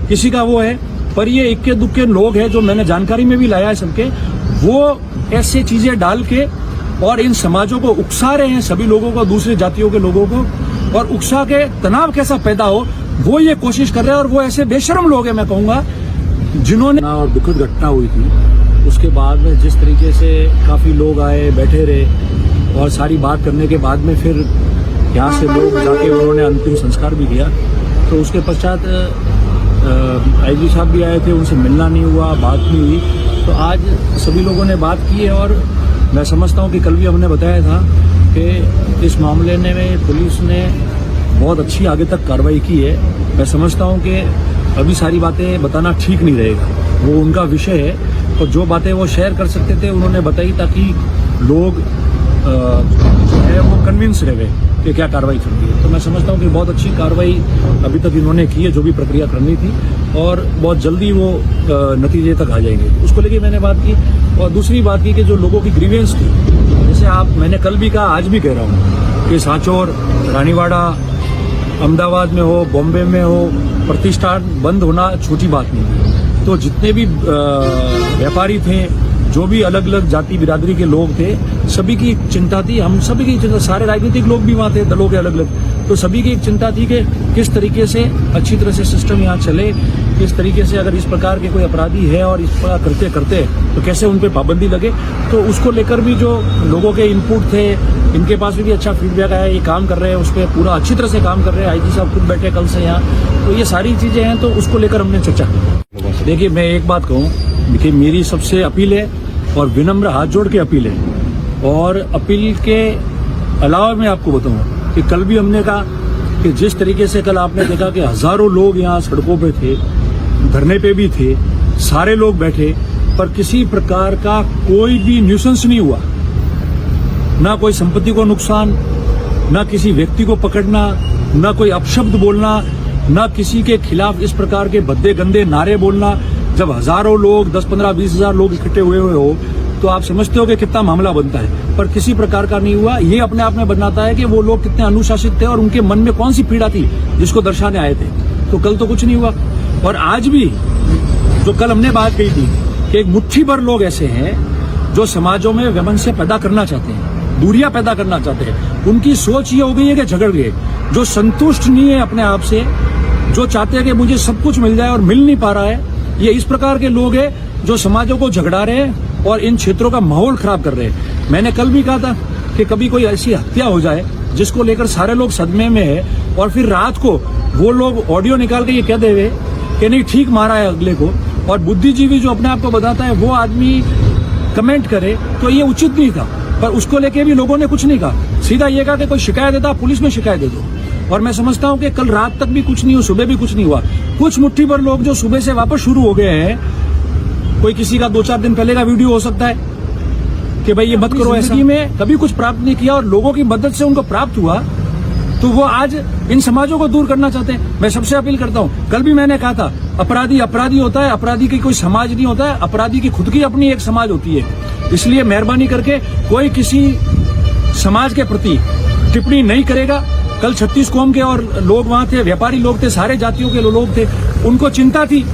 किसी का वो है, पर ये इक्के दुक्के लोग हैं जो मैंने जानकारी में भी लाया है सबके, वो ऐसे चीजें डाल के और इन समाजों को उकसा रहे हैं, सभी लोगों को, दूसरी जातियों के लोगों को, और उकसा के तनाव कैसा पैदा हो वो ये कोशिश कर रहे हैं। और वो ऐसे बेशर्म लोग हैं, मैं कहूंगा, जिन्होंने और दुखद घटना हुई थी उसके बाद में जिस तरीके से काफी लोग आए, बैठे रहे और सारी बात करने के बाद में फिर यहाँ से लोग जाके उन्होंने अंतिम संस्कार भी किया। तो उसके पश्चात आईजी साहब भी आए थे, उनसे मिलना नहीं हुआ, बात नहीं हुई। तो आज सभी लोगों ने बात की है और मैं समझता हूँ कि कल भी हमने बताया था कि इस मामले में पुलिस ने बहुत अच्छी आगे तक कार्रवाई की है। मैं समझता हूँ कि अभी सारी बातें बताना ठीक नहीं रहेगा, वो उनका विषय है, और जो बातें वो शेयर कर सकते थे उन्होंने बताई ताकि लोग जो है वो कन्विंस रहे कि क्या कार्रवाई चल रही है। तो मैं समझता हूँ कि बहुत अच्छी कार्रवाई अभी तक इन्होंने की है, जो भी प्रक्रिया करनी थी, और बहुत जल्दी वो नतीजे तक आ जाएंगे। उसको लेके मैंने बात की। और दूसरी बात की कि जो लोगों की ग्रीवेंस थी, जैसे मैंने कल भी कहा, आज भी कह रहा हूँ कि सांचौर, रानीवाड़ा, अहमदाबाद में हो, बॉम्बे में हो, प्रतिष्ठान बंद होना छोटी बात नहीं है। तो जितने भी व्यापारी थे, जो भी अलग अलग जाति बिरादरी के लोग थे, सभी की एक चिंता थी, हम सभी की चिंता, सारे राजनीतिक लोग भी वहाँ थे, दलों के अलग अलग, तो सभी की एक चिंता थी कि किस तरीके से अच्छी तरह से सिस्टम यहाँ चले, किस तरीके से अगर इस प्रकार के कोई अपराधी है और इस प्रकार करते करते तो कैसे उन पर पाबंदी लगे। तो उसको लेकर भी जो लोगों के इनपुट थे, इनके पास भी अच्छा फीडबैक आया, ये काम कर रहे हैं, उस पर पूरा अच्छी तरह से काम कर रहे हैं। आईजी साहब खुद बैठे कल से यहाँ, तो ये सारी चीजें हैं, तो उसको लेकर हमने चर्चा की। देखिए, मैं एक बात कहूँ कि मेरी सबसे अपील है और विनम्र हाथ जोड़ के अपील है, और अपील के अलावा मैं आपको बताऊँ कि कल भी हमने कहा कि जिस तरीके से कल आपने देखा कि हजारों लोग यहाँ सड़कों पे थे, धरने पे भी थे, सारे लोग बैठे, पर किसी प्रकार का कोई भी न्यूसेंस नहीं हुआ, ना कोई संपत्ति को नुकसान, ना किसी व्यक्ति को पकड़ना, ना कोई अपशब्द बोलना, ना किसी के खिलाफ इस प्रकार के भद्दे गंदे नारे बोलना। जब हजारों लोग, 10, 15, 20 हजार लोग इकट्ठे हुए हो तो आप समझते हो कि कितना मामला बनता है, पर किसी प्रकार का नहीं हुआ। ये अपने आप में बताता है कि वो लोग कितने अनुशासित थे और उनके मन में कौन सी पीड़ा थी जिसको दर्शाने आए थे। तो कल तो कुछ नहीं हुआ। और आज भी जो कल हमने बात कही थी कि एक मुट्ठी भर लोग ऐसे हैं जो समाजों में वैमनस्य पैदा करना चाहते हैं, दूरियां पैदा करना चाहते हैं। उनकी सोच ये हो गई है कि झगड़ गए, जो संतुष्ट नहीं है अपने आप से, जो चाहते हैं कि मुझे सब कुछ मिल जाए और मिल नहीं पा रहा है, ये इस प्रकार के लोग हैं जो समाजों को झगड़ा रहे हैं और इन क्षेत्रों का माहौल खराब कर रहे हैं। मैंने कल भी कहा था कि कभी कोई ऐसी हत्या हो जाए जिसको लेकर सारे लोग सदमे में है, और फिर रात को वो लोग ऑडियो निकाल के ये कह देवे कि नहीं ठीक मारा है अगले को, और बुद्धिजीवी जो अपने आप को बताता है वो आदमी कमेंट करे, तो ये उचित नहीं था। पर उसको लेके भी लोगों ने कुछ नहीं कहा, सीधा ये कहा कि कोई शिकायत देता पुलिस में शिकायत दे दो। और मैं समझता हूं कि कल रात तक भी कुछ नहीं हुआ, सुबह भी कुछ नहीं हुआ। कुछ मुट्ठी भर लोग जो सुबह से वापस शुरू हो गए हैं, कोई किसी का 2-4 दिन पहले का वीडियो हो सकता है कि भाई ये मत करो, ऐसा में कभी कुछ प्राप्त नहीं किया और लोगों की मदद से उनको प्राप्त हुआ, तो वो आज इन समाजों को दूर करना चाहते हैं। मैं सबसे अपील करता हूं, कल भी मैंने कहा था, अपराधी अपराधी होता है, अपराधी की कोई समाज नहीं होता है, अपराधी की खुद की अपनी एक समाज होती है। इसलिए मेहरबानी करके कोई किसी समाज के प्रति टिप्पणी नहीं करेगा। कल 36 कौम के और लोग वहां थे, व्यापारी लोग थे, सारे जातियों के लोग थे, उनको चिंता थी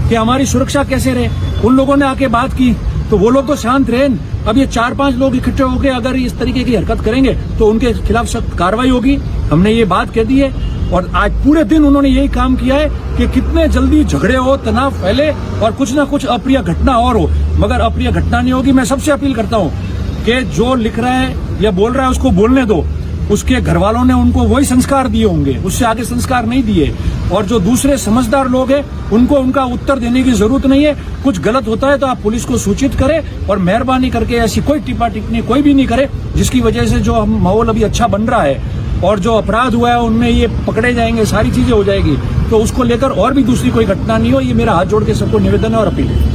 कि हमारी सुरक्षा कैसे रहे। उन लोगों ने आके बात की तो वो लोग तो शांत रहे। अब ये 4-5 लोग इकट्ठे होकर अगर इस तरीके की हरकत करेंगे तो उनके खिलाफ सख्त कार्रवाई होगी। हमने ये बात कह दी है और आज पूरे दिन उन्होंने यही काम किया है कि कितने जल्दी झगड़े हो, तनाव फैले और कुछ ना कुछ अप्रिय घटना और हो, मगर अप्रिय घटना नहीं होगी। मैं सबसे अपील करता हूं कि जो लिख रहा है या बोल रहा है उसको बोलने दो। उसके घर वालों ने उनको वही संस्कार दिए होंगे, उससे आगे संस्कार नहीं दिए। और जो दूसरे समझदार लोग हैं उनको उनका उत्तर देने की जरूरत नहीं है। कुछ गलत होता है तो आप पुलिस को सूचित करें और मेहरबानी करके ऐसी कोई टिप्पा टिप्पणी कोई भी नहीं करे जिसकी वजह से जो हम माहौल अभी अच्छा बन रहा है और जो अपराध हुआ है उनमें ये पकड़े जाएंगे, सारी चीजें हो जाएगी, तो उसको लेकर और भी दूसरी कोई घटना नहीं हो। ये मेरा हाथ जोड़ के सबको निवेदन है और अपील है।